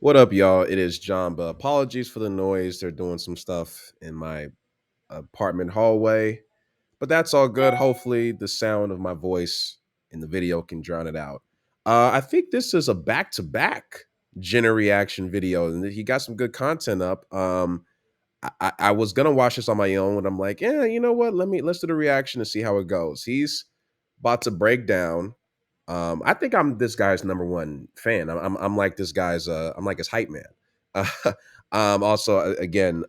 What up, y'all? It is John, but apologies for the noise. They're doing some stuff in my apartment hallway, but that's all good. Hopefully, the sound of my voice in the video can drown it out. I think this is a back-to-back Jenner reaction video, and he got some good content up. I was gonna watch this on my own, and I'm like, yeah, you know what? Let's do the reaction and see how it goes. He's about to break down. I think I'm this guy's number one fan. I'm like this guy's. I'm like his hype man. Uh, also, again,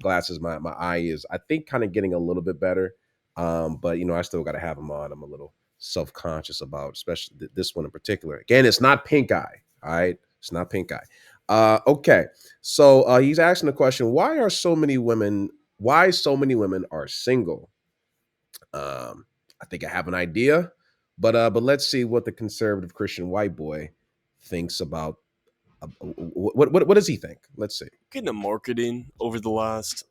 glasses. My eye is I think kind of getting a little bit better. But I still got to have them on. I'm a little self conscious about, especially this one in particular. Again, it's not pink eye. All right, it's not pink eye. Okay, so he's asking the question: Why so many women are single? I think I have an idea, but let's see what the conservative Christian white boy thinks about. What does he think? Let's see. Getting into marketing over the last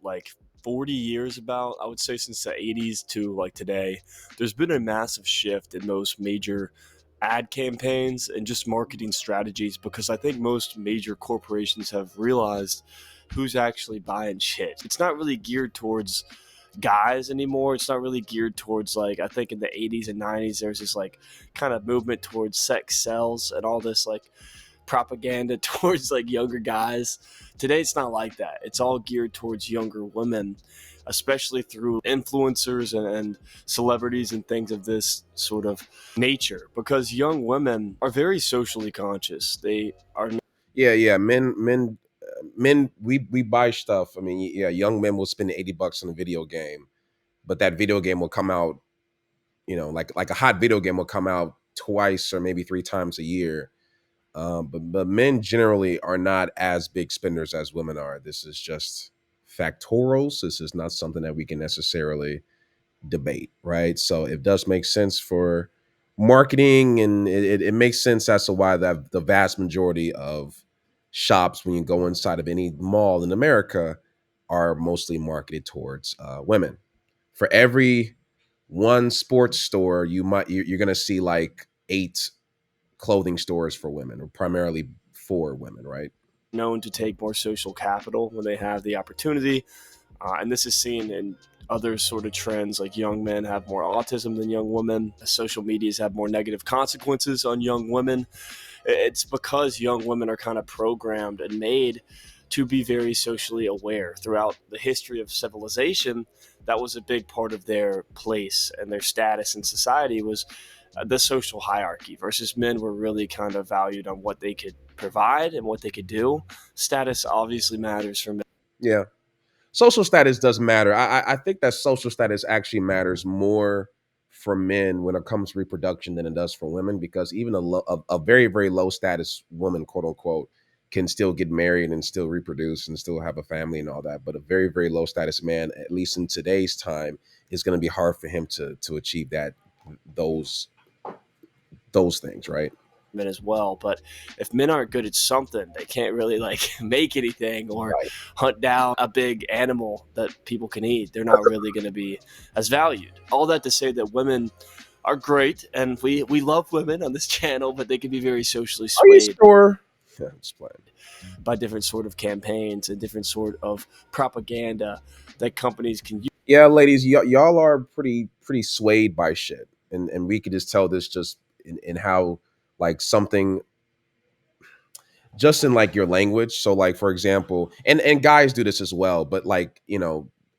40 years, about I would say since the 80s to today, there's been a massive shift in most major ad campaigns and just marketing strategies, because I think most major corporations have realized who's actually buying shit. It's not really geared towards guys anymore. It's not really geared towards, I think in the 80s and 90s there's this kind of movement towards sex sells and all this propaganda towards younger guys. Today it's not like that. It's all geared towards younger women, especially through influencers and celebrities and things of this sort of nature, because young women are very socially conscious. They are Yeah. Men. We buy stuff. I mean, yeah, young men will spend $80 on a video game, but that video game will come out. Like a hot video game will come out twice or maybe three times a year. But men generally are not as big spenders as women are. This is just factorals. This is not something that we can necessarily debate, right? So it does make sense for marketing, and it makes sense as to why the vast majority of shops, when you go inside of any mall in America, are mostly marketed towards women. For every one sports store, you're going to see like eight clothing stores for women, or primarily for women, right? known to take more social capital when they have the opportunity. And this is seen in other sort of trends, like young men have more autism than young women. Social medias have more negative consequences on young women. It's because young women are kind of programmed and made to be very socially aware. Throughout the history of civilization, that was a big part of their place and their status in society was the social hierarchy, versus men were really kind of valued on what they could provide and what they could do. Status obviously matters for men. Yeah. Social status does matter. I think that social status actually matters more for men when it comes to reproduction than it does for women, because even a very very low status woman, quote unquote, can still get married and still reproduce and still have a family and all that. But a very very low status man, at least in today's time, is going to be hard for him to achieve those those things, right? Men as well. But if men aren't good at something, they can't really make anything or Right. hunt down a big animal that people can eat. They're not really going to be as valued. All that to say that women are great, and we love women on this channel, but they can be very socially Are you swayed sure? Yeah, I'm just playing. by different sort of campaigns and different sort of propaganda that companies can use. Yeah, ladies, y'all are pretty swayed by shit, and we could just tell this just in how like something just in like your language. So like for example, and guys do this as well, but like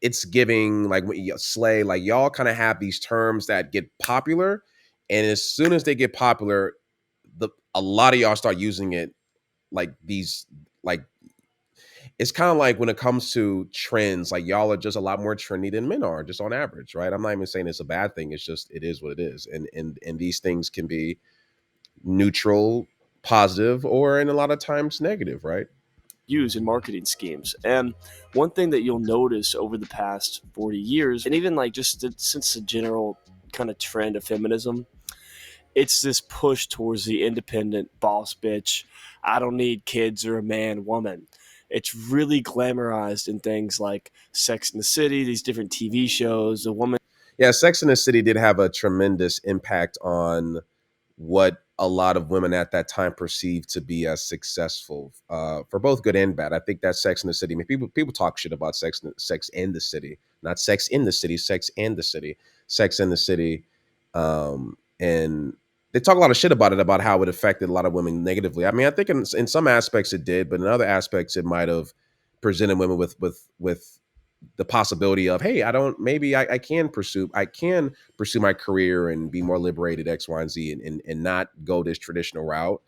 it's giving like when slay, like y'all kind of have these terms that get popular, and as soon as they get popular, the a lot of y'all start using it like these like it's kind of like when it comes to trends, like y'all are just a lot more trendy than men are, just on average, right? I'm not even saying it's a bad thing. It's just it is what it is, and these things can be neutral, positive, or in a lot of times negative, right? Use in marketing schemes. And one thing that you'll notice over the past 40 years, and even just since the general kind of trend of feminism, it's this push towards the independent boss bitch. I don't need kids or a man woman. It's really glamorized in things like Sex in the City, these different TV shows. The woman Yeah, Sex and the City did have a tremendous impact on what a lot of women at that time perceived to be as successful, for both good and bad. I think that Sex in the City. I mean, people talk shit about Sex in the City, not Sex in the City, Sex and the City, Sex in the City, and they talk a lot of shit about it, about how it affected a lot of women negatively. I mean, I think in some aspects it did, but in other aspects it might have presented women with the possibility of, hey, I don't, maybe I can pursue my career and be more liberated, X, Y, and Z, and not go this traditional route.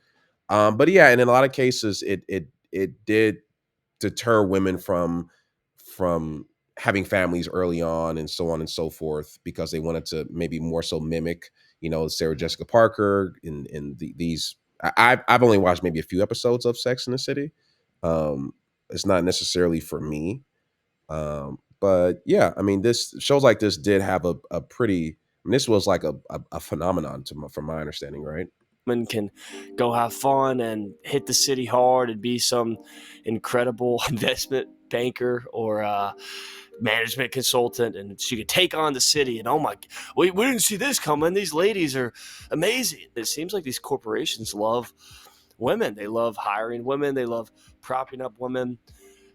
But yeah, and in a lot of cases, it did deter women from having families early on and so on and so forth, because they wanted to maybe more so mimic, Sarah Jessica Parker in these. I've only watched maybe a few episodes of Sex in the City. It's not necessarily for me, but yeah, I mean, this shows like this did have a pretty. I mean, this was like a phenomenon from my understanding, right? woman can go have fun and hit the city hard and be some incredible investment banker or management consultant, and she could take on the city. And oh my, we didn't see this coming. These ladies are amazing. It seems like these corporations love women. They love hiring women. They love propping up women.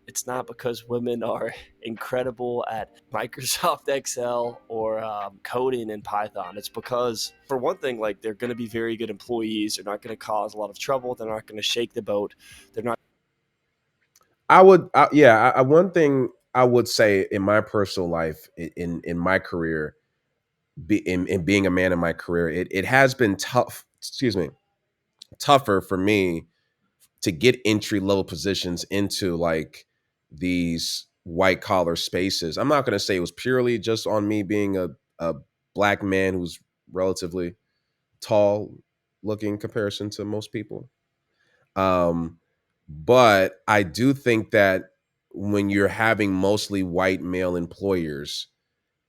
It's not because women are incredible at Microsoft Excel or coding in Python. It's because, for one thing, like they're going to be very good employees. They're not going to cause a lot of trouble. They're not going to shake the boat. They're not. Yeah. One thing I would say in my personal life, in my career, in being a man in my career, it has been tough. Excuse me, tougher for me to get entry level positions into like these white collar spaces. I'm not going to say it was purely just on me being a black man who's relatively tall looking comparison to most people. Um, but I do think that when you're having mostly white male employers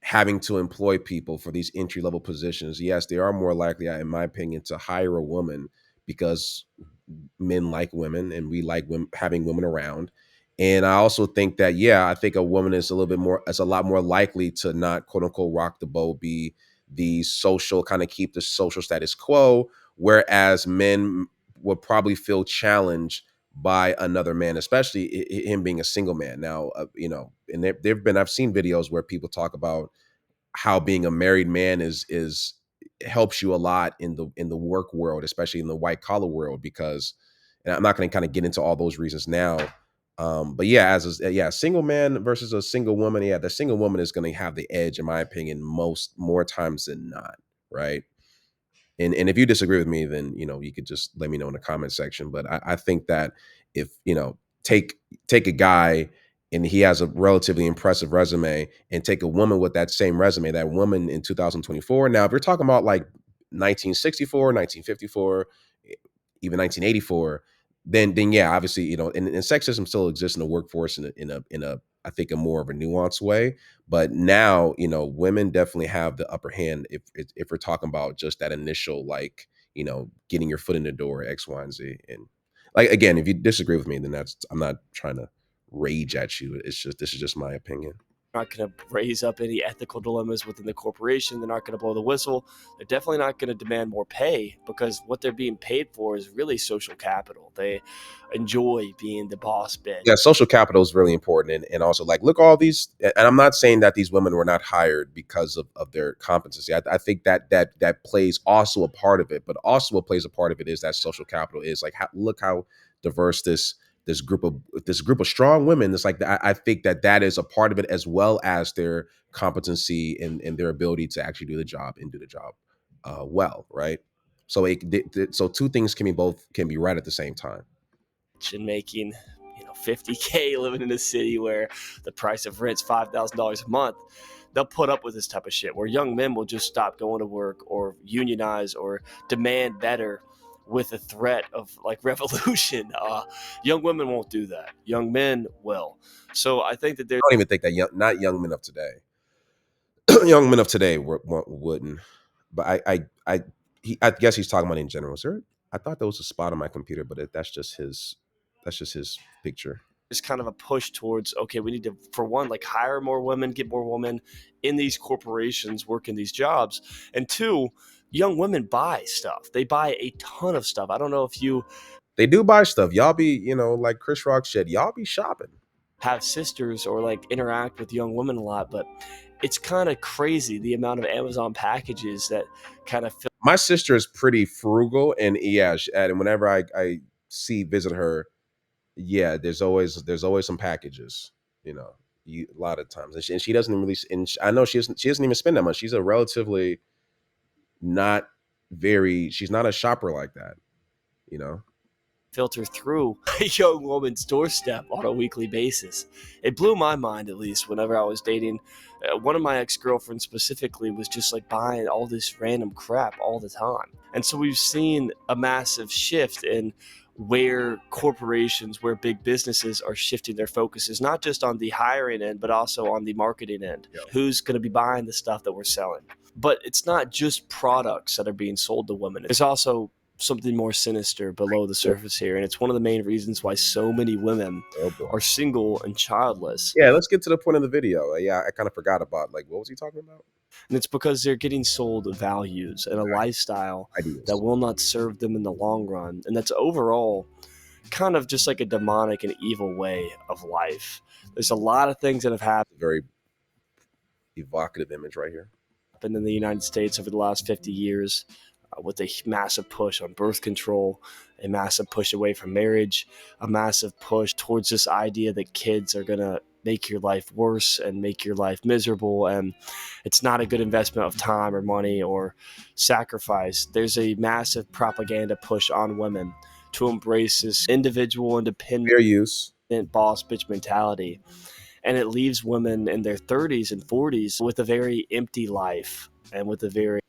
having to employ people for these entry level positions, yes, they are more likely, in my opinion, to hire a woman, because men like women and we like women, having women around. And I also think that, yeah, I think a woman is a little bit more, is a lot more likely to not, quote unquote, rock the boat, be the social, kind of keep the social status quo, whereas men would probably feel challenged by another man, especially him being a single man. Now, and there've been, I've seen videos where people talk about how being a married man is helps you a lot in the work world, especially in the white collar world, because, and I'm not going to kind of get into all those reasons now. But yeah, a single man versus a single woman, yeah, the single woman is going to have the edge, in my opinion, more times than not, right? And if you disagree with me, then you could just let me know in the comment section. But I think that if take a guy and he has a relatively impressive resume, and take a woman with that same resume, that woman in 2024. Now, if you're talking about like 1964, 1954, even 1984, then yeah, obviously, and sexism still exists in the workforce in a I think a more of a nuanced way. But now, women definitely have the upper hand if we're talking about just that initial, like, getting your foot in the door, X, Y, and Z. And like, again, if you disagree with me, then that's, I'm not trying to rage at you. It's just, this is just my opinion. Not going to raise up any ethical dilemmas within the corporation. They're not going to blow the whistle. They're definitely not going to demand more pay, because what they're being paid for is really social capital. They enjoy being the boss bitch. Yeah, social capital is really important, and also, like, look, all these, and I'm not saying that these women were not hired because of their competency. I think that plays also a part of it, but also what plays a part of it is that social capital is like, look how diverse this group of strong women. It's like, I think that is a part of it, as well as their competency and their ability to actually do the job and do the job well, right? So so two things can be right at the same time. And making 50K living in a city where the price of rent's $5,000 a month, they'll put up with this type of shit, where young men will just stop going to work or unionize or demand better with the threat of like revolution. Young women won't do that. Young men will. So I think that I there's don't even think that not young men of today. Young men of today wouldn't. But I guess he's talking about in general. Sir, I thought there was a spot on my computer, but that's just his picture. there's kind of a push towards, okay, we need to, for one, like hire more women, get more women in these corporations working these jobs, and two, young women buy stuff. They buy a ton of stuff. I don't know if you They do buy stuff. Y'all be, like Chris Rock said, y'all be shopping. have sisters or like interact with young women a lot, but it's kind of crazy the amount of Amazon packages that kind of fill My sister is pretty frugal, and yeah, and whenever I see visit her, yeah, there's always some packages, you know, a lot of times, and she doesn't really, I know she doesn't even spend that much. She's a relatively not she's not a shopper like that, you know. filter through a young woman's doorstep on a weekly basis. It blew my mind, at least, whenever I was dating. One of my ex girlfriends specifically was just like buying all this random crap all the time. And so we've seen a massive shift in where corporations, where big businesses are shifting their focuses, not just on the hiring end, but also on the marketing end. Yeah. Who's going to be buying the stuff that we're selling? But it's not just products that are being sold to women. There's also something more sinister below the surface here. And it's one of the main reasons why so many women Oh boy. are single and childless. Yeah, let's get to the point of the video. Yeah, I kind of forgot about, like, what was he talking about? And it's because they're getting sold values and a lifestyle that Ideas. will not serve them in the long run. And that's overall kind of just like a demonic and evil way of life. There's a lot of things that have happened Very evocative image right here. in the United States over the last 50 years, with a massive push on birth control, a massive push away from marriage, a massive push towards this idea that kids are going to make your life worse and make your life miserable. And it's not a good investment of time or money or sacrifice. There's a massive propaganda push on women to embrace this individual, independent Fair use. boss bitch mentality. And it leaves women in their 30s and 40s with a very empty life and with a very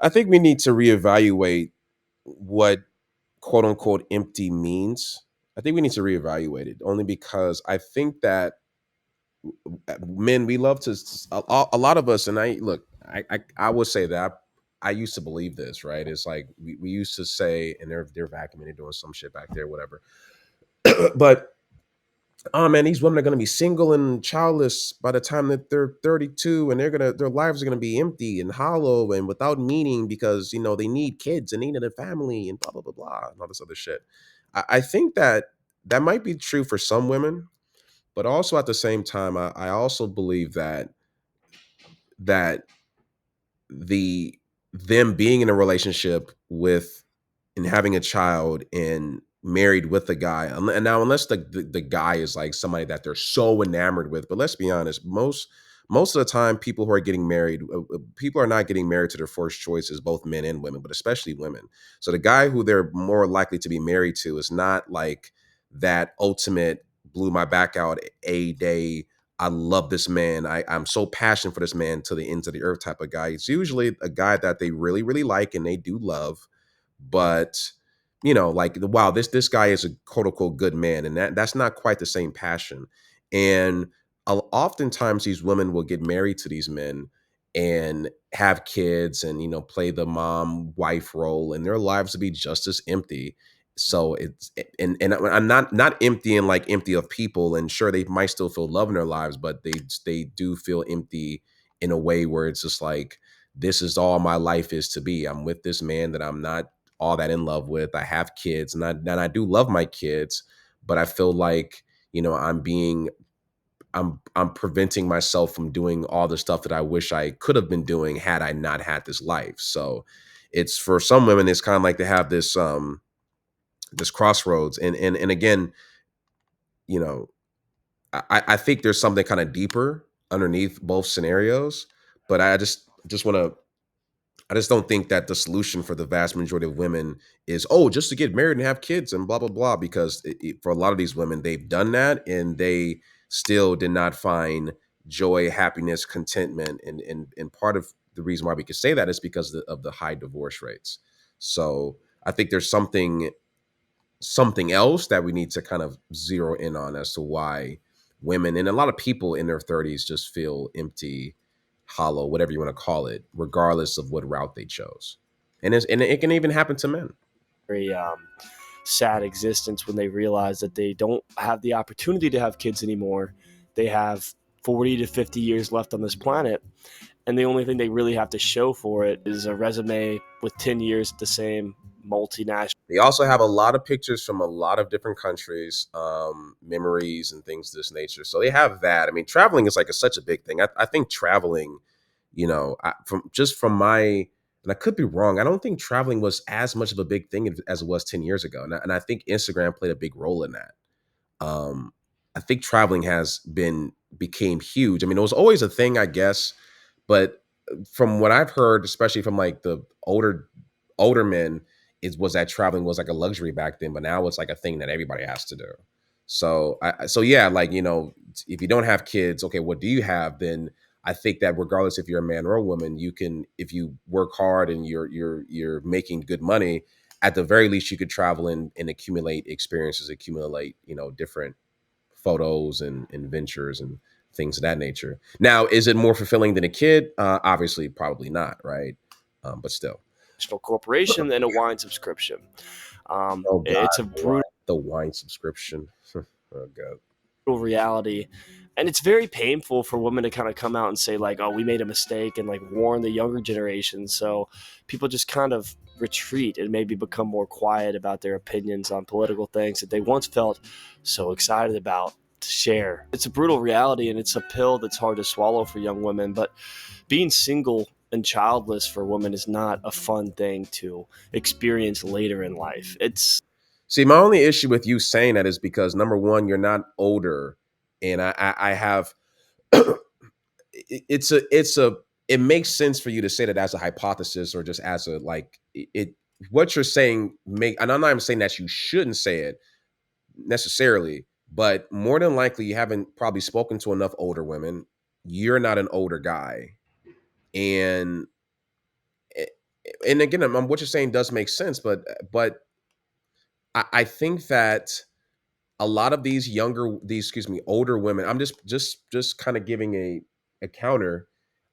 I think we need to reevaluate what quote unquote empty means. I think we need to reevaluate it only because I think that men, we love to, a lot of us, and I look, I would say that I used to believe this, right? It's like we used to say, and they're vacuuming, they're doing some shit back there, whatever. But oh man, these women are gonna be single and childless by the time that they're 32, and their lives are gonna be empty and hollow and without meaning because they need kids and need a family and blah blah blah blah and all this other shit. I think that that might be true for some women, but also at the same time, I also believe that the them being in a relationship with and having a child and married with a guy, and now unless the guy is like somebody that they're so enamored with, but let's be honest, most of the time people who are getting married, people are not getting married to their first choices, both men and women, but especially women. So the guy who they're more likely to be married to is not like that ultimate blew my back out a day, I love this man. I'm so passionate for this man to the ends of the earth type of guy. It's usually a guy that they really, really like and they do love, but like, wow, this guy is a quote unquote good man, and that's not quite the same passion. And oftentimes these women will get married to these men and have kids and play the mom wife role, and their lives will be just as empty. So and I'm not empty and like empty of people, and sure they might still feel love in their lives, but they do feel empty in a way where it's just like, this is all my life is to be. I'm with this man that I'm not all that in love with. I have kids, and I do love my kids, but I feel like I'm preventing myself from doing all the stuff that I wish I could have been doing had I not had this life. So it's, for some women, it's kind of like they have this crossroads, and again, you know, I think there's something kind of deeper underneath both scenarios, but I just don't think that the solution for the vast majority of women is, oh, just to get married and have kids and blah blah blah. Because for a lot of these women, they've done that and they still did not find joy, happiness, contentment, and part of the reason why we could say that is because of the high divorce rates. So I think there's something else that we need to kind of zero in on as to why women and a lot of people in their 30s just feel empty, hollow, whatever you want to call it, regardless of what route they chose. And it can even happen to men. very sad existence when they realize that they don't have the opportunity to have kids anymore. They have 40 to 50 years left on this planet, and the only thing they really have to show for it is a resume with 10 years at the same multinational. They also have a lot of pictures from a lot of different countries, memories and things of this nature. So they have that. I mean, traveling is like such a big thing. I think traveling, from my, and I could be wrong. I don't think traveling was as much of a big thing as it was 10 years ago, and I think Instagram played a big role in that. um, I think traveling has been became huge. I mean, it was always a thing, I guess, but from what I've heard, especially from like the older men, it was that traveling was like a luxury back then, but now it's like a thing that everybody has to do. So yeah, like if you don't have kids, okay, what do you have? Then I think that regardless if you're a man or a woman, you can, if you work hard and you're making good money, at the very least you could travel and accumulate experiences, accumulate different photos and ventures and things of that nature. Now, is it more fulfilling than a kid? Obviously, probably not, right? But still. Corporation and a wine subscription. Oh God, It's a brutal the wine subscription. Oh God. reality, and it's very painful for women to kind of come out and say like, oh, we made a mistake, and like warn the younger generation. So people just kind of retreat and maybe become more quiet about their opinions on political things that they once felt so excited about to share. It's a brutal reality, and it's a pill that's hard to swallow for young women, but being single and childless for women is not a fun thing to experience later in life. It's See, my only issue with you saying that is because number one, you're not older, and I have it's a it makes sense for you to say that as a hypothesis or just as a like it what you're saying make, and I'm not even saying that you shouldn't say it necessarily, but more than likely you haven't probably spoken to enough older women. You're not an older guy, and eh, and again, what you're saying does make sense, but I think that a lot of these excuse me, older women. I'm just kind of giving a counter.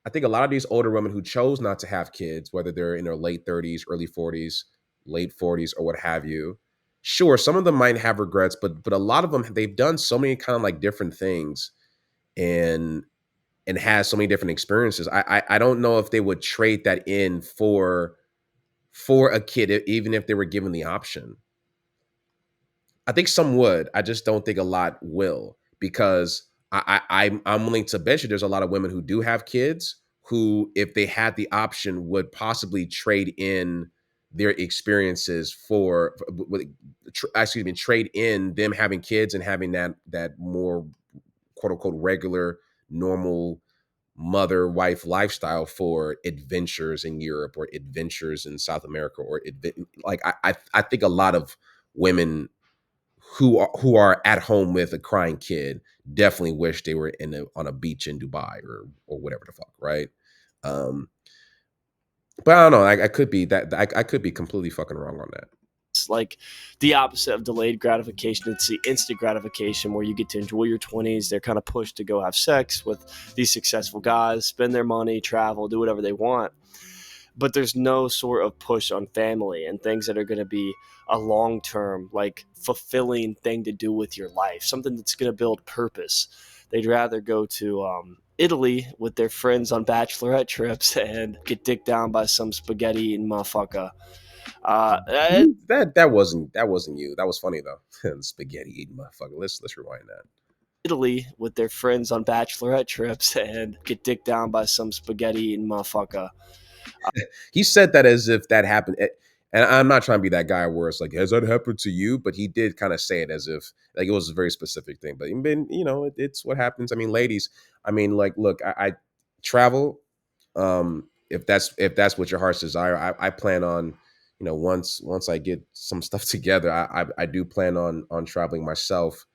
I think a lot of these older women who chose not to have kids, whether they're in their late 30s, early 40s, late 40s, or what have you. Sure, some of them might have regrets, but a lot of them, they've done so many kind of like different things and has so many different experiences. I don't know if they would trade that in for a kid, even if they were given the option. I think some would. I just don't think a lot will, because I'm willing to bet you there's a lot of women who do have kids who, if they had the option, would possibly trade in their experiences excuse me, trade in them having kids and having that more quote unquote regular, normal mother wife lifestyle for adventures in Europe or adventures in South America or like I think a lot of women who are at home with a crying kid definitely wish they were on a beach in Dubai or whatever the fuck, right? Um, but I don't know. I could be I could be completely fucking wrong on that. like the opposite of delayed gratification. It's the instant gratification where you get to enjoy your 20s. They're kind of pushed to go have sex with these successful guys, spend their money, travel, do whatever they want. But there's no sort of push on family and things that are going to be a long term, like fulfilling thing to do with your life, something that's going to build purpose. They'd rather go to Italy with their friends on bachelorette trips and get dicked down by some spaghetti eating motherfucker. Uh, That wasn't you. That was funny though. Spaghetti eating motherfucker. Let's rewind that. Italy with their friends on bachelorette trips and get dicked down by some spaghetti eating motherfucker. He said that as if that happened. And I'm not trying to be that guy where it's like, has that happened to you? But he did kind of say it as if like it was a very specific thing. But it's what happens. I mean, ladies. I mean, like, look, I travel. If that's what your heart's desire, I plan on, once I get some stuff together, I do plan on traveling myself.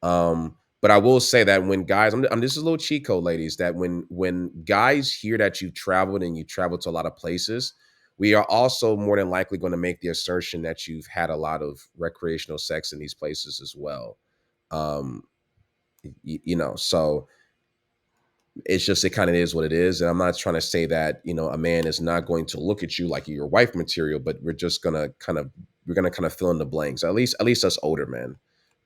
But I will say that when guys, this is a little cheat code, ladies, that when guys hear that you traveled and you traveled to a lot of places, we are also more than likely going to make the assertion that you've had a lot of recreational sex in these places as well. Um, so it's just, it kind of is what it is, and I'm not trying to say that a man is not going to look at you like you're wife material, but we're just gonna kind of we're gonna kind of fill in the blanks. At least us older men.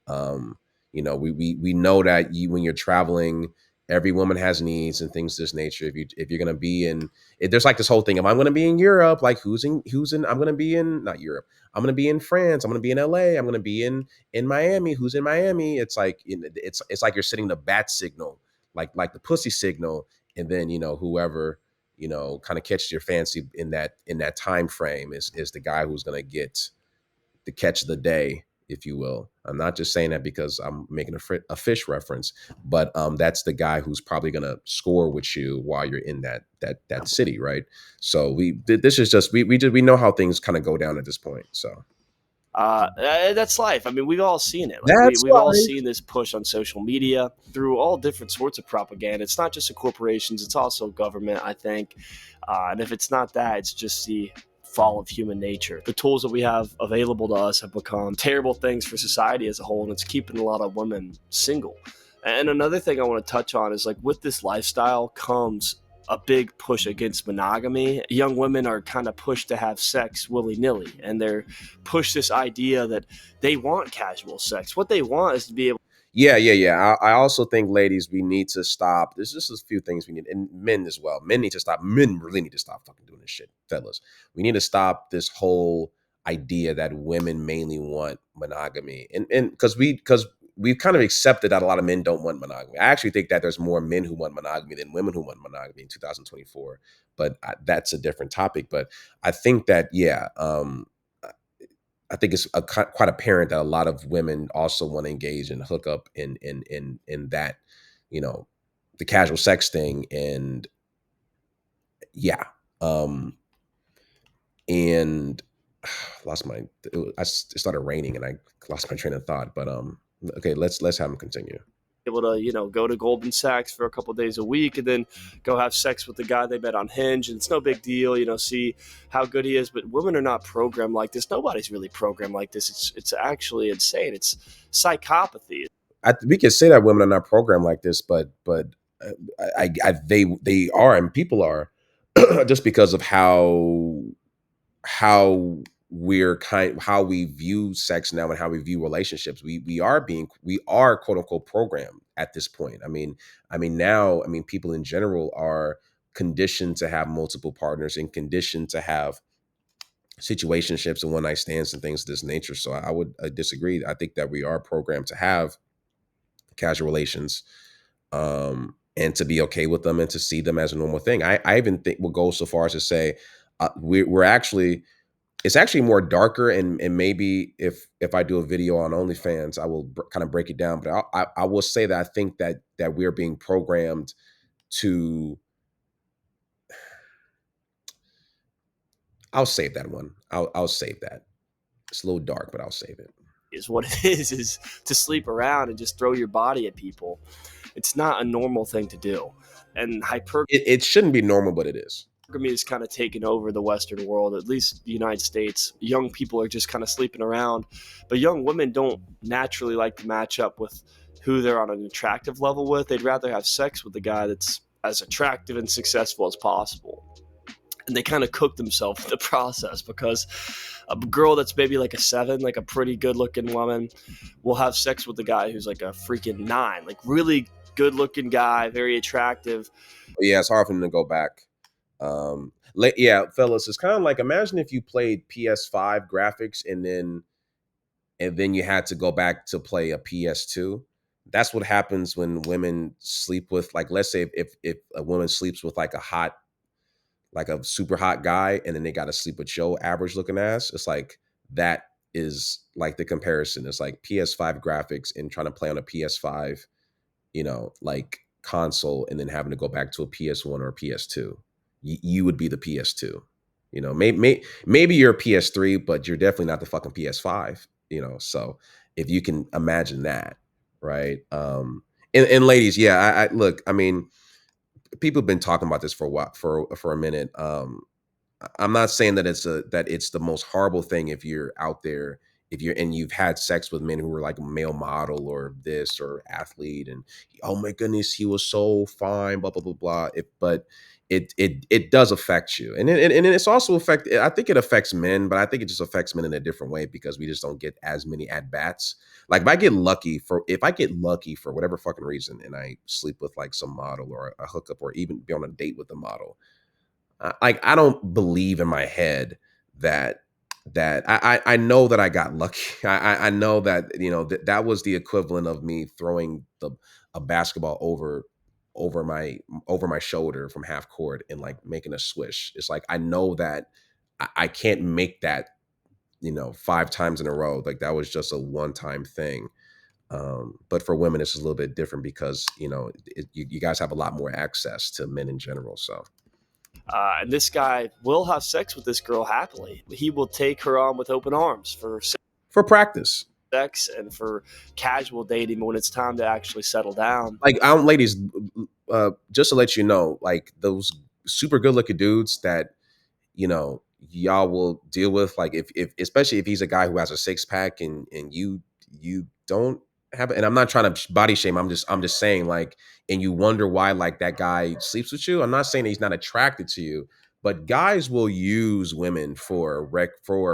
Um, we know that when you're traveling, every woman has needs and things of this nature. If you're gonna be in, there's like this whole thing. If I'm gonna be in Europe, like who's in? I'm gonna be in not Europe. I'm gonna be in France. I'm gonna be in LA. I'm gonna be in Miami. Who's in Miami? It's like it's like you're sending the bat signal, like the pussy signal, and then whoever kind of catches your fancy in that time frame is the guy who's gonna get the catch of the day, if you will. I'm not just saying that because I'm making a fish reference, but that's the guy who's probably going to score with you while you're in that city, right? So this is just we know how things kind of go down at this point. So That's life. I mean, we've all seen it. Like that's we've all life. seen this push on social media through all different sorts of propaganda. It's not just the corporations; it's also government. I think, and if it's not that, it's just the fall of human nature. The tools that we have available to us have become terrible things for society as a whole, and it's keeping a lot of women single. And another thing I want to touch on is like with this lifestyle comes a big push against monogamy. Young women are kind of pushed to have sex willy nilly, and they're pushed this idea that they want casual sex. What they want is to be able Yeah, yeah, yeah. I also think, ladies, we need to stop. There's just a few things we need, and men as well. Men need to stop. Men really need to stop fucking doing this shit, fellas. We need to stop this whole idea that women mainly want monogamy, and because we've kind of accepted that a lot of men don't want monogamy. I actually think that there's more men who want monogamy than women who want monogamy in 2024. But that's a different topic. But I think that yeah, I think it's quite apparent that a lot of women also want to engage and hook up in that, you know, the casual sex thing, and yeah, um, and lost my. It started raining and I lost my train of thought. But okay, let's have him continue. able to go to Goldman Sachs for a couple days a week and then go have sex with the guy they met on Hinge, and it's no big deal. See how good he is. But women are not programmed like this. Nobody's really programmed like this. It's actually insane. It's psychopathy. We can say that women are not programmed like this, but they are, and people are, just because of how how we view sex now and how we view relationships. We are quote unquote programmed at this point. I mean people in general are conditioned to have multiple partners and conditioned to have situationships and one night stands and things of this nature. So I would disagree. I think that we are programmed to have casual relations, and to be okay with them and to see them as a normal thing. I even think will go so far as to say we're actually it's actually more darker, and maybe if I do a video on OnlyFans, I will kind of break it down. But I will say that I think that we're being programmed to. I'll save that one. I'll save that. It's a little dark, but I'll save it. Is what it is to sleep around and just throw your body at people. It's not a normal thing to do, and hypergamy It shouldn't be normal, but it is. is kind of taken over the Western world, at least the United States. Young people are just kind of sleeping around, but young women don't naturally like to match up with who they're on an attractive level with. They'd rather have sex with the guy that's as attractive and successful as possible. And they kind of cook themselves in the process, because a girl that's maybe like a 7, like a pretty good looking woman, will have sex with the guy who's like a freaking 9, like really good looking guy, very attractive. But yeah, it's hard for them to go back. Yeah, fellas, it's kind of like, imagine if you played PS5 graphics and then you had to go back to play a PS2. That's what happens when women sleep with, like, let's say if a woman sleeps with like a super hot guy, and then they got to sleep with your average looking ass. It's like that is like the comparison. It's like PS5 graphics and trying to play on a PS5, like console, and then having to go back to a PS1 or a PS2. You would be the PS2. Maybe you're a PS3, but you're definitely not the fucking PS5. So if you can imagine that, right? And ladies, yeah, I look. I mean, people have been talking about this for a while, for a minute. I'm not saying that it's the most horrible thing if you're out there if you're and you've had sex with men who were like a male model or this or athlete, and oh my goodness, he was so fine, blah blah blah blah. But it does affect you, and it's also affect. I think it affects men, but I think it just affects men in a different way because we just don't get as many at bats. Like if I get lucky for whatever fucking reason, and I sleep with like some model or a hookup or even be on a date with a model, like I don't believe in my head that I know that I got lucky. I know that that was the equivalent of me throwing the a basketball over my over my shoulder from half court and like making a swish. It's like I know that I can't make that 5 times in a row. Like that was just a one time thing. But for women, it's a little bit different because you guys have a lot more access to men in general. So And this guy will have sex with this girl happily. He will take her on with open arms for for practice, sex and for casual dating. But when it's time to actually settle down, like I don't, ladies, just to let you know, like those super good looking dudes that y'all will deal with, like if especially if he's a guy who has a six pack and you don't have it, and I'm not trying to body shame, I'm just saying, like, and you wonder why like that guy sleeps with you. I'm not saying that he's not attracted to you, but guys will use women for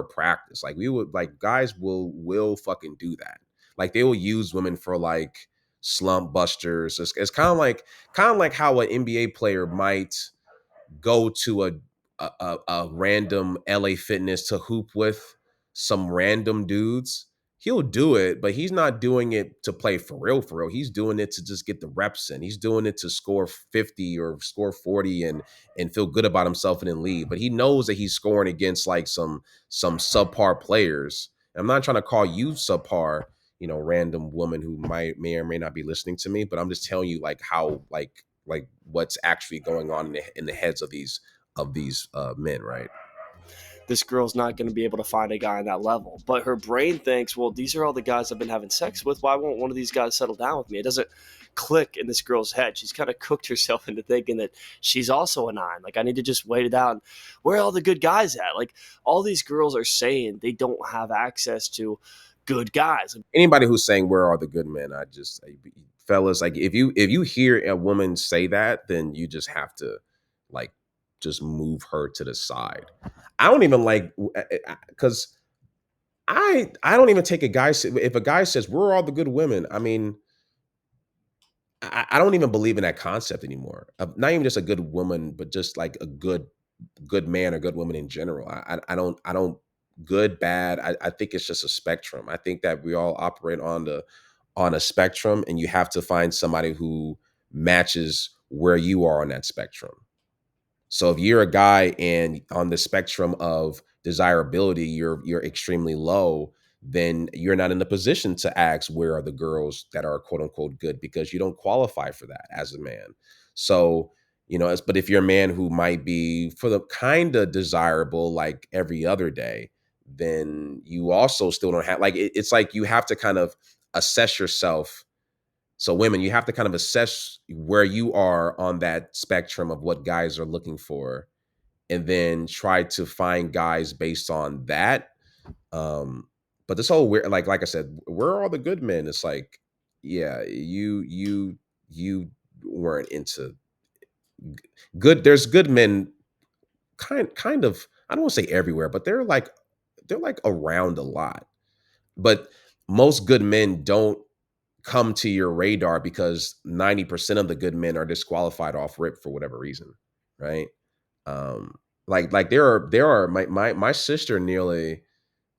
practice. Like we would like guys will fucking do that. Like they will use women for like slump busters. It's kind of like how an NBA player might go to a random LA Fitness to hoop with some random dudes. He'll do it, but he's not doing it to play for real, for real. He's doing it to just get the reps in. He's doing it to score 50 or score 40 and feel good about himself and then leave. But he knows that he's scoring against like some subpar players. I'm not trying to call you subpar, random woman who may or may not be listening to me, but I'm just telling you like how like what's actually going on in the heads of these men, right? this girl's not going to be able to find a guy on that level. But her brain thinks, well, these are all the guys I've been having sex with. Why won't one of these guys settle down with me? It doesn't click in this girl's head. She's kind of cooked herself into thinking that she's also a nine. Like, I need to just wait it out. And where are all the good guys at? Like, all these girls are saying they don't have access to good guys. Anybody who's saying where are the good men, fellas, like if you hear a woman say that, then you just have to like just move her to the side. I don't even like because I don't even take a guy if a guy says where are all the good women. I mean, I don't even believe in that concept anymore. Not even just a good woman, but just like a good man or good woman in general. I don't good bad. I think it's just a spectrum. I think that we all operate on a spectrum, and you have to find somebody who matches where you are on that spectrum. So if you're a guy and on the spectrum of desirability, you're extremely low, then you're not in the position to ask where are the girls that are quote unquote good because you don't qualify for that as a man. So, but if you're a man who might be for the kind of desirable like every other day, then you also still don't have like it's like you have to kind of assess yourself. So women, you have to kind of assess where you are on that spectrum of what guys are looking for, and then try to find guys based on that. Um, but this whole weird, like I said, where are all the good men? It's like, yeah, you weren't into good. There's good men, kind of. I don't want to say everywhere, but they're like around a lot. But most good men don't come to your radar because 90% of the good men are disqualified off rip for whatever reason, right? Um, like there are my sister nearly,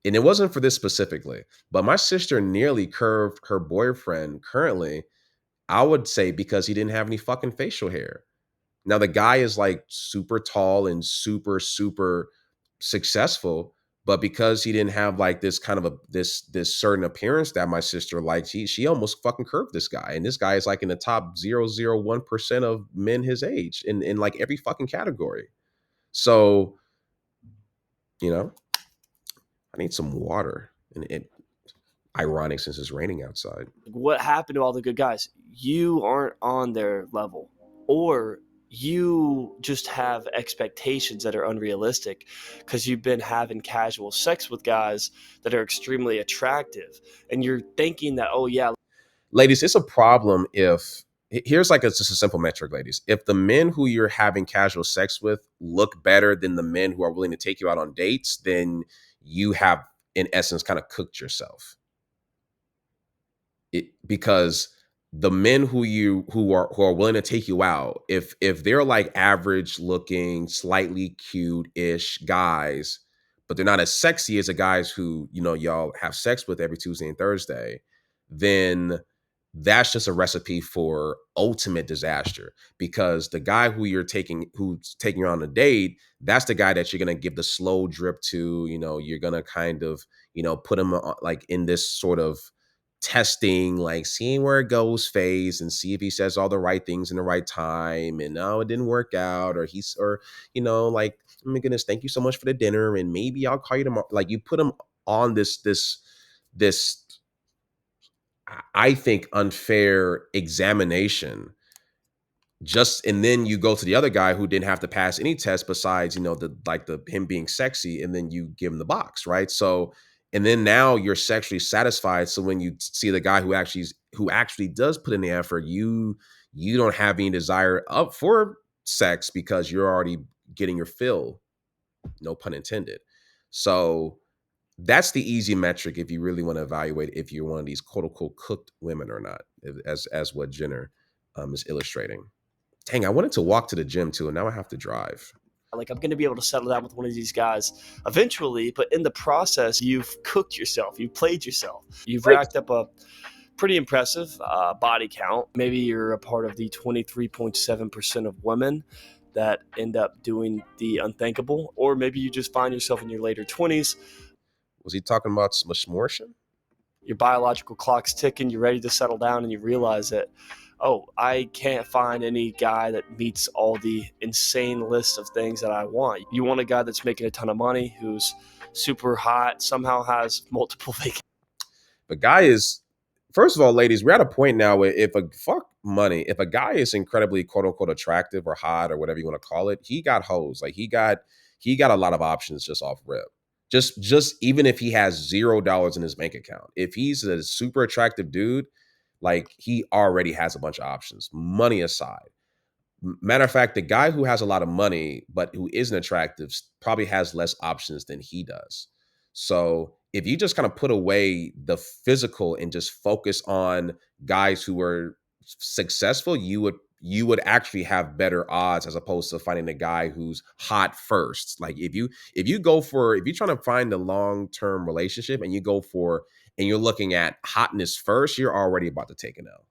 and it wasn't for this specifically, but my sister nearly curved her boyfriend currently, I would say because he didn't have any fucking facial hair. Now the guy is like super tall and super super successful, but because he didn't have like this kind of this certain appearance that my sister liked, she almost fucking curved this guy. And this guy is like in the top 0.001% of men his age in like every fucking category. So, you know, I need some water. And it ironic since it's raining outside. What happened to all the good guys? You aren't on their level. Or you just have expectations that are unrealistic because you've been having casual sex with guys that are extremely attractive, and you're thinking that, oh yeah, Ladies, it's a problem if here's like just a simple metric, ladies. If the men who you're having casual sex with look better than the men who are willing to take you out on dates, then you have in essence kind of cooked yourself. Because the men who are willing to take you out, if they're like average looking, slightly cute-ish guys, but they're not as sexy as the guys who, y'all have sex with every Tuesday and Thursday, then that's just a recipe for ultimate disaster. Because the guy who's taking you on a date, that's the guy that you're gonna give the slow drip to. You're gonna kind of, put him like in this sort of testing, like seeing where it goes phase, and see if he says all the right things in the right time. And no, it didn't work out, or like, oh my goodness, thank you so much for the dinner, and maybe I'll call you tomorrow. Like, you put him on this I think unfair examination, just and then you go to the other guy who didn't have to pass any test besides, the him being sexy, and then you give him the box, right? So, and then now you're sexually satisfied, so when you see the guy who actually does put in the effort, you don't have any desire up for sex because you're already getting your fill, no pun intended. So that's the easy metric if you really want to evaluate if you're one of these quote unquote cooked women or not, as what Jenner is illustrating. Dang, I wanted to walk to the gym too, and now I have to drive. like I'm going to be able to settle down with one of these guys eventually, but in the process, you've cooked yourself, you've played yourself, you've Right. racked up a pretty impressive body count. Maybe you're a part of the 23.7% of women that end up doing the unthinkable, or maybe you just find yourself in your later 20s. Was he talking about smortion? Your biological clock's ticking, you're ready to settle down, and you realize that, oh, I can't find any guy that meets all the insane list of things that I want. You want a guy that's making a ton of money, who's super hot, somehow has multiple vacations. The guy is, first of all, ladies, we're at a point now where if a fuck money, if a guy is incredibly quote unquote attractive or hot or whatever you want to call it, he got hoes. Like, he got a lot of options just off rip. Just even if he has $0 in his bank account, if he's a super attractive dude, like, he already has a bunch of options. Money aside. Matter of fact, the guy who has a lot of money but who isn't attractive probably has less options than he does. So if you just kind of put away the physical and just focus on guys who are successful, you would actually have better odds as opposed to finding a guy who's hot first. Like, if you're trying to find a long-term relationship and you're looking at hotness first, you're already about to take an L.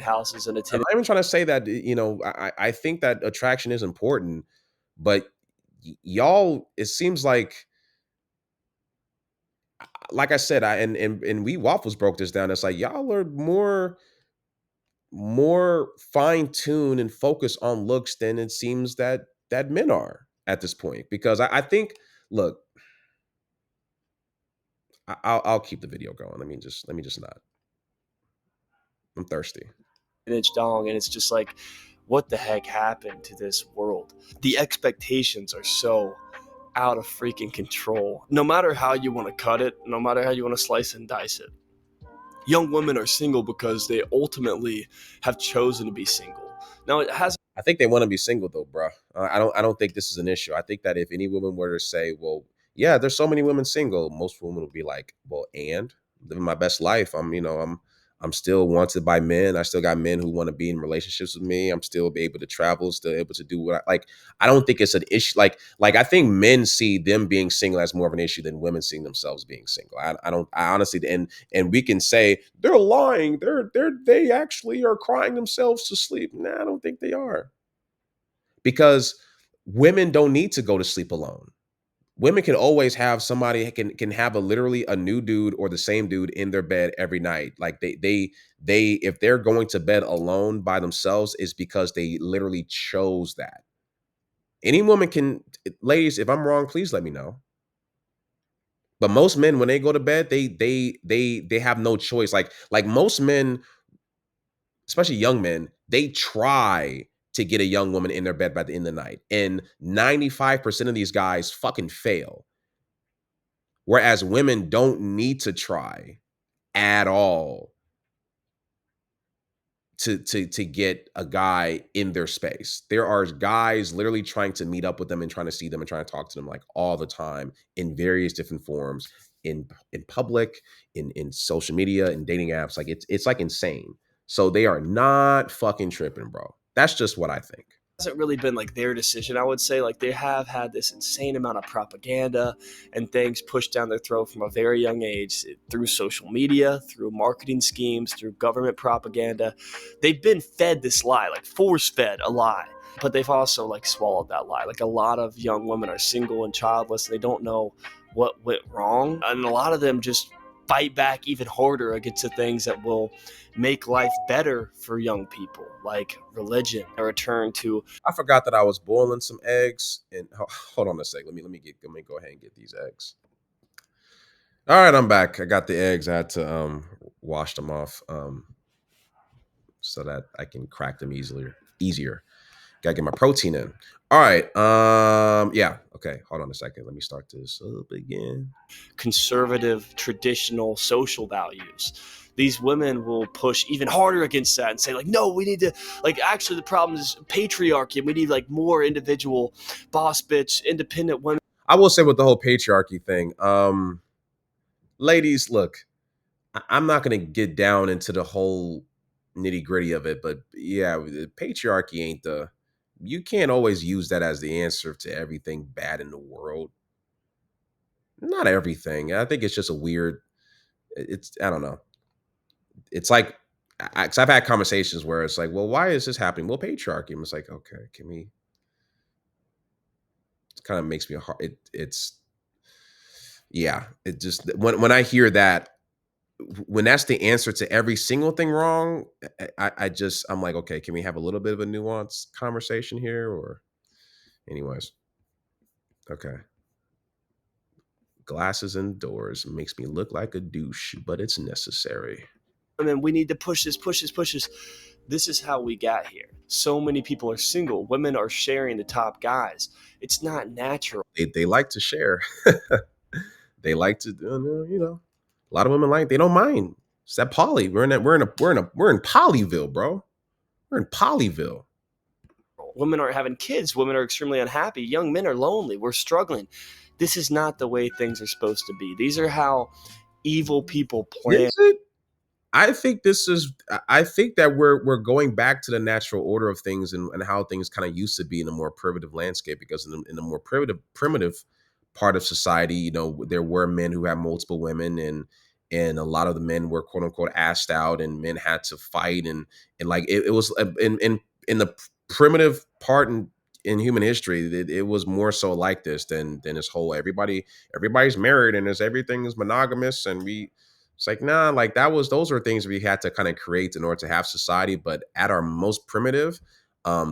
Houses and I'm attending not even trying to say that, I think that attraction is important, but y'all, it seems like I said, and we waffles broke this down. It's like y'all are more fine-tuned and focused on looks than it seems that men are at this point. Because I think, look, I'll keep the video going. Let me just not. I'm thirsty. inch dong, and it's just like, what the heck happened to this world? The expectations are so out of freaking control. No matter how you want to cut it, no matter how you want to slice and dice it, young women are single because they ultimately have chosen to be single. Now, it has I think they want to be single though, bro. I don't think this is an issue. I think that if any woman were to say, "Well, yeah, there's so many women single," most women would be like, "Well, and living my best life. I'm still wanted by men. I still got men who want to be in relationships with me. I'm still able to travel, still able to do what I like." I don't think it's an issue. Like I think men see them being single as more of an issue than women seeing themselves being single. I don't. I honestly, and we can say they're lying. They actually are crying themselves to sleep. Nah, I don't think they are, because women don't need to go to sleep alone. Women can always have somebody, can have a literally a new dude or the same dude in their bed every night. Like, they if they're going to bed alone by themselves, is because they literally chose that. Any woman can, ladies, if I'm wrong, please let me know. But most men, when they go to bed, they have no choice. Like most men, especially young men, they try to get a young woman in their bed by the end of the night. And 95% of these guys fucking fail. Whereas women don't need to try at all to get a guy in their space. There are guys literally trying to meet up with them and trying to see them and trying to talk to them like all the time in various different forms in public, in social media, in dating apps. Like it's like insane. So they are not fucking tripping, bro. That's just what I think. Hasn't really been like their decision. I would say like they have had this insane amount of propaganda and things pushed down their throat from a very young age through social media, through marketing schemes, through government propaganda. They've been fed this lie, like force fed a lie. But they've also like swallowed that lie. Like a lot of young women are single and childless. They don't know what went wrong. And a lot of them just fight back even harder against the things that will make life better for young people, like religion, a return to. I forgot that I was boiling some eggs. And hold on a sec. Let me go ahead and get these eggs. All right, I'm back. I got the eggs. I had to wash them off so that I can crack them easier. Gotta get my protein in. All right. Yeah. Okay. Hold on a second. Let me start this up again. Conservative, traditional social values. These women will push even harder against that and say, like, no, we need to, like, actually, the problem is patriarchy. And we need, like, more individual boss bitch, independent women. I will say with the whole patriarchy thing, ladies, look, I'm not gonna get down into the whole nitty gritty of it, but yeah, the patriarchy ain't the. You can't always use that as the answer to everything bad in the world. Not everything. I think it's just a weird. It's I don't know. It's like cause I've had conversations where it's like, well, why is this happening? Well, patriarchy. I'm just like, okay, can we? It kind of makes me hard. It's yeah. It just when I hear that, when that's the answer to every single thing wrong, I just I'm like, okay, can we have a little bit of a nuanced conversation here? Or, anyways, okay. Glasses indoors makes me look like a douche, but it's necessary. We need to push this, push this, push this. This is how we got here. So many people are single. Women are sharing the top guys. It's not natural. They like to share. They like to, you know, a lot of women like they don't mind. It's that poly. We're in Polyville, bro. We're in Polyville. Women aren't having kids. Women are extremely unhappy. Young men are lonely. We're struggling. This is not the way things are supposed to be. These are how evil people plan. Is it? I think this is. I think that we're going back to the natural order of things and how things kind of used to be in a more primitive landscape. Because in the more primitive part of society, you know, there were men who had multiple women, and a lot of the men were quote unquote asked out, and men had to fight, and like it was in the primitive part in human history, it was more so like this than this whole everybody's married and there's everything is monogamous and we it's like, nah, like those are things we had to kind of create in order to have society. But at our most primitive,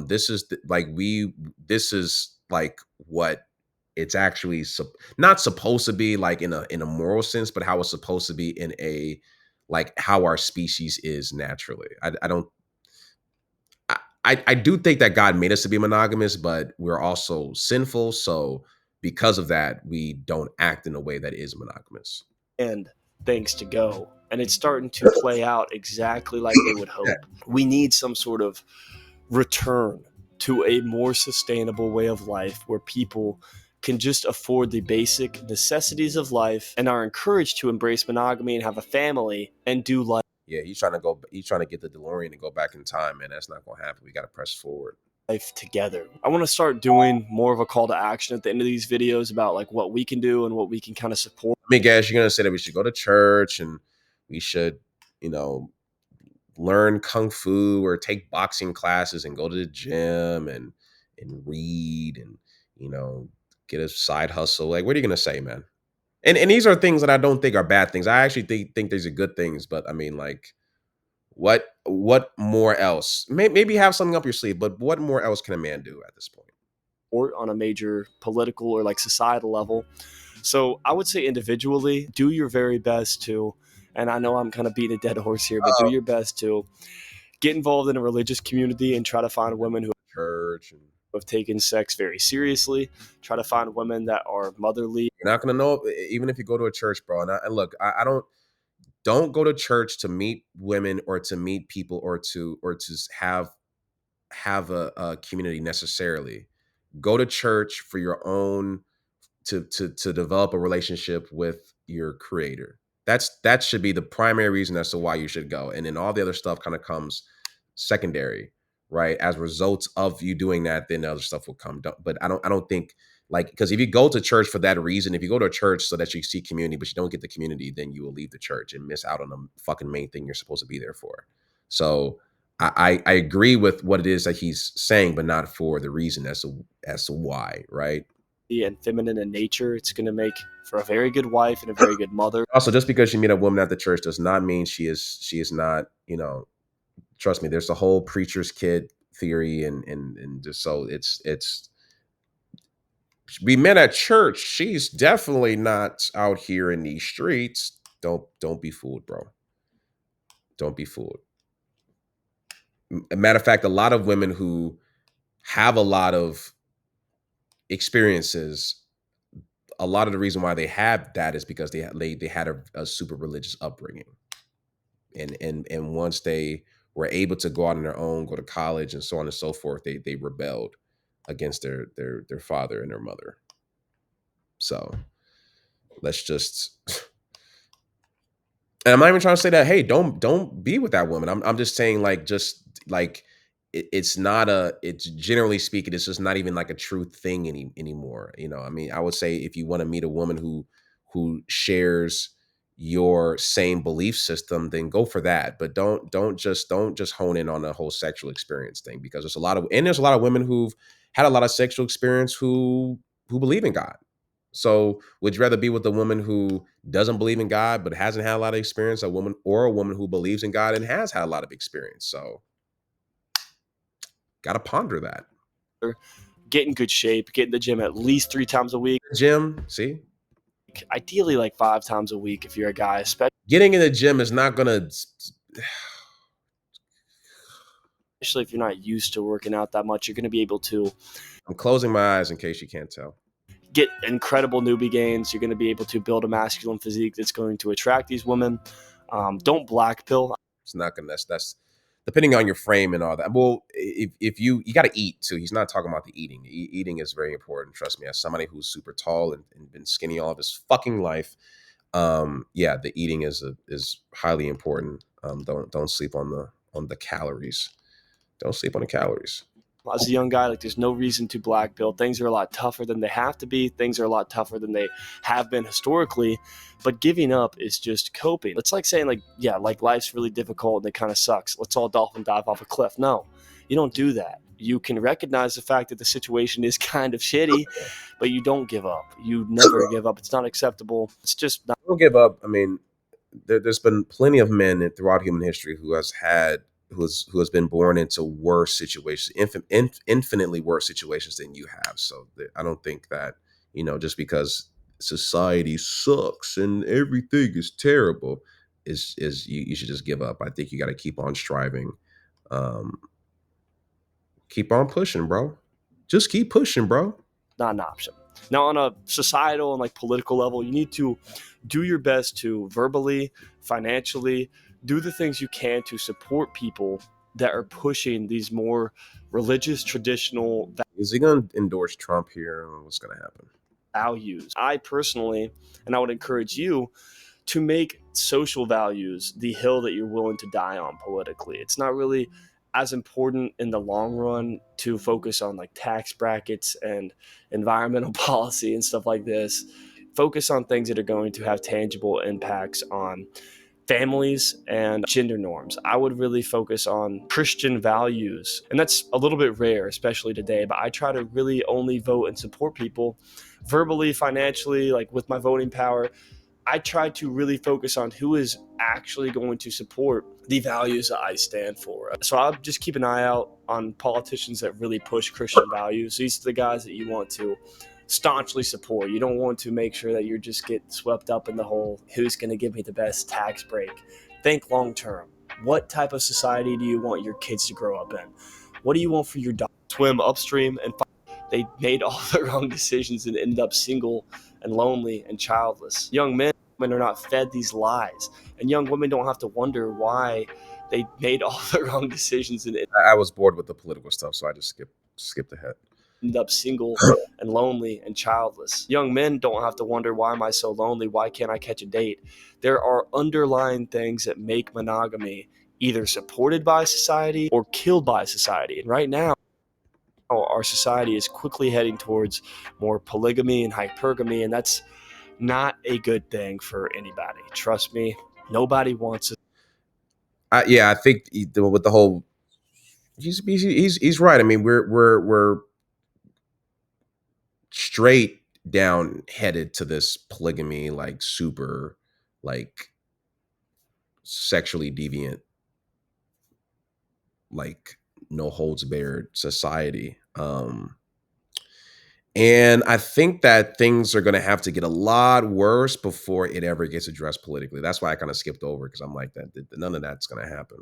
this is this is like what it's actually not supposed to be like in a moral sense, but how it's supposed to be in a like how our species is naturally. I don't I do think that God made us to be monogamous, but we're also sinful. So because of that, we don't act in a way that is monogamous. And things to go. And it's starting to play out exactly like they would Yeah. hope. We need some sort of return to a more sustainable way of life where people can just afford the basic necessities of life and are encouraged to embrace monogamy and have a family and do life Yeah, he's trying to go. He's trying to get the DeLorean and go back in time, man. That's not gonna happen. We got to press forward. together. I want to start doing more of a call to action at the end of these videos about like what we can do and what we can kind of support. I mean, guys, you're gonna say that we should go to church and we should, you know, learn kung fu or take boxing classes and go to the gym and read and you know get a side hustle. Like, what are you gonna say, man? And these are things that I don't think are bad things. I actually think these are good things. But I mean, like, what more else? Maybe have something up your sleeve, but what more else can a man do at this point? On a major political or like societal level. So I would say individually, do your very best to, and I know I'm kind of beating a dead horse here, but do your best to get involved in a religious community and try to find women who church. And have taken sex very seriously. Try to find women that are motherly. you're not gonna know even if you go to a church, bro. And look, I don't go to church to meet women or to meet people or to have a community necessarily. Go to church for your own to develop a relationship with your creator. That should be the primary reason as to why you should go, and then all the other stuff kind of comes secondary, right? As results of you doing that, then the other stuff will come. But I don't think like because if you go to church for that reason, if you go to a church so that you see community, but you don't get the community, then you will leave the church and miss out on the fucking main thing you're supposed to be there for. So I agree with what it is that he's saying, but not for the reason as to why, right? And feminine in nature. It's going to make for a very good wife and a very good mother. Also, just because you meet a woman at the church does not mean she is not, trust me, there's the whole preacher's kid theory and just so it's we met at church. She's definitely not out here in these streets. Don't be fooled, bro. Don't be fooled. Matter of fact, a lot of women who have a lot of experiences, a lot of the reason why they have that is because they had a super religious upbringing. And once they were able to go out on their own, go to college and so on and so forth, they rebelled against their father and their mother. So let's just and I'm not even trying to say that, hey, don't be with that woman. I'm just saying like just like it's not it's generally speaking, it's just not even like a true thing anymore. I mean, I would say if you want to meet a woman who shares your same belief system, then go for that. But don't just hone in on the whole sexual experience thing because there's a lot of women who've had a lot of sexual experience who believe in God. So, would you rather be with a woman who doesn't believe in God but hasn't had a lot of experience, a woman who believes in God and has had a lot of experience? So, got to ponder that. Get in good shape. Get in the gym at least 3 times a week. Gym, see, Ideally, like 5 times a week if you're a guy, getting in the gym is not gonna. especially if you're not used to working out that much. You're going to be able to I'm closing my eyes in case you can't tell. get incredible newbie gains. You're going to be able to build a masculine physique that's going to attract these women. Don't black pill. It's not gonna. That's depending on your frame and all that. Well, if you got to eat too. He's not talking about the eating. Eating is very important. Trust me, as somebody who's super tall and been skinny all of his fucking life, yeah, the eating is highly important. Don't sleep on the calories. Don't sleep on the calories. As a young guy, like there's no reason to black pill. Things are a lot tougher than they have to be. Things are a lot tougher than they have been historically. But giving up is just coping. It's like saying, like, yeah, like life's really difficult and it kind of sucks. Let's all dolphin dive off a cliff. No, you don't do that. You can recognize the fact that the situation is kind of shitty, but you don't give up. You never give up. It's not acceptable. It's just not. Don't give up. I mean, there's been plenty of men throughout human history who has been born into worse situations, infinitely worse situations than you have. So I don't think that just because society sucks and everything is terrible is you should just give up. I think you got to keep on striving, um, keep on pushing, bro. Just keep pushing, bro. Not an option. Now, on a societal and like political level, you need to do your best to verbally, financially, do the things you can to support people that are pushing these more religious, traditional Is he going to endorse Trump here? What's going to happen? values. I personally, and I would encourage you to make social values the hill that you're willing to die on politically. It's not really as important in the long run to focus on like tax brackets and environmental policy and stuff like this. Focus on things that are going to have tangible impacts on families and gender norms. I would really focus on Christian values. And that's a little bit rare, especially today, but I try to really only vote and support people verbally, financially, like with my voting power. I try to really focus on who is actually going to support the values that I stand for. So I'll just keep an eye out on politicians that really push Christian values. These are the guys that you want to staunchly support. You don't want to make sure that you just get swept up in the whole who's going to give me the best tax break. Think long term. What type of society do you want your kids to grow up in? What do you want for your dog? swim upstream and they made all the wrong decisions and ended up single and lonely and childless. Young men are not fed these lies, and young women don't have to wonder why they made all the wrong decisions and I was bored with the political stuff, so I just skipped ahead. end up single and lonely and childless. Young men don't have to wonder, why am I so lonely? Why can't I catch a date? There are underlying things that make monogamy either supported by society or killed by society. And right now, our society is quickly heading towards more polygamy and hypergamy, and that's not a good thing for anybody. Trust me, nobody wants it. Yeah, I think with the whole, he's right. I mean, we're straight down headed to this polygamy, like super, like sexually deviant, like no holds barred society. And I think that things are going to have to get a lot worse before it ever gets addressed politically. That's why I kind of skipped over, because I'm like, that none of that's going to happen.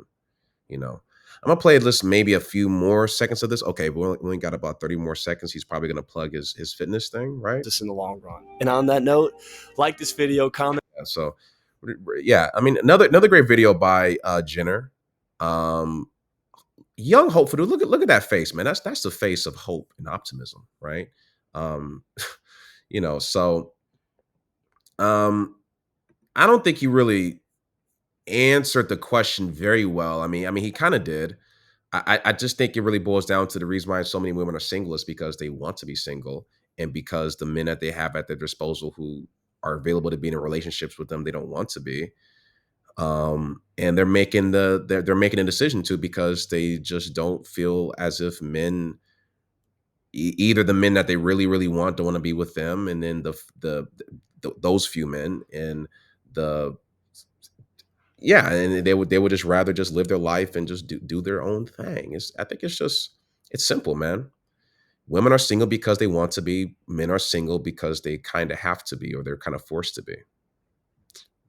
You know, I'm gonna play this maybe a few more seconds of this. Okay, we only got about 30 more seconds. He's probably gonna plug his fitness thing, right? This in the long run. And on that note, like this video, comment. Yeah, so yeah, I mean, another great video by Jenner. Young hopeful. Look at that face, man. That's the face of hope and optimism, right? Um, you know, so um, I don't think he really answered the question very well. I mean, he kind of did. I just think it really boils down to the reason why so many women are single is because they want to be single, and because the men that they have at their disposal who are available to be in relationships with them, they don't want to be. And they're making they're making a decision to, because they just don't feel as if men, either the men that they really want don't want to be with them, and then those few men, and the yeah, and they would just rather just live their life and just do their own thing. I think it's simple, man. Women are single because they want to be. Men are single because they kind of have to be, or they're kind of forced to be.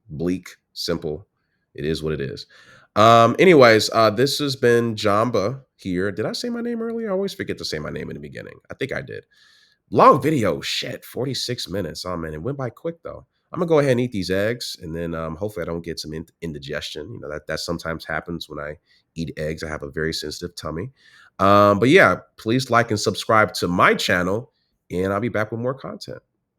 Bleak, simple. It is what it is. Anyways, this has been Jamba here. Did I say my name earlier? I always forget to say my name in the beginning. I think I did. Long video, shit, 46 minutes. Oh man, it went by quick though. I'm gonna go ahead and eat these eggs, and then hopefully I don't get some indigestion. You know, that sometimes happens when I eat eggs. I have a very sensitive tummy. But yeah, please like and subscribe to my channel, and I'll be back with more content.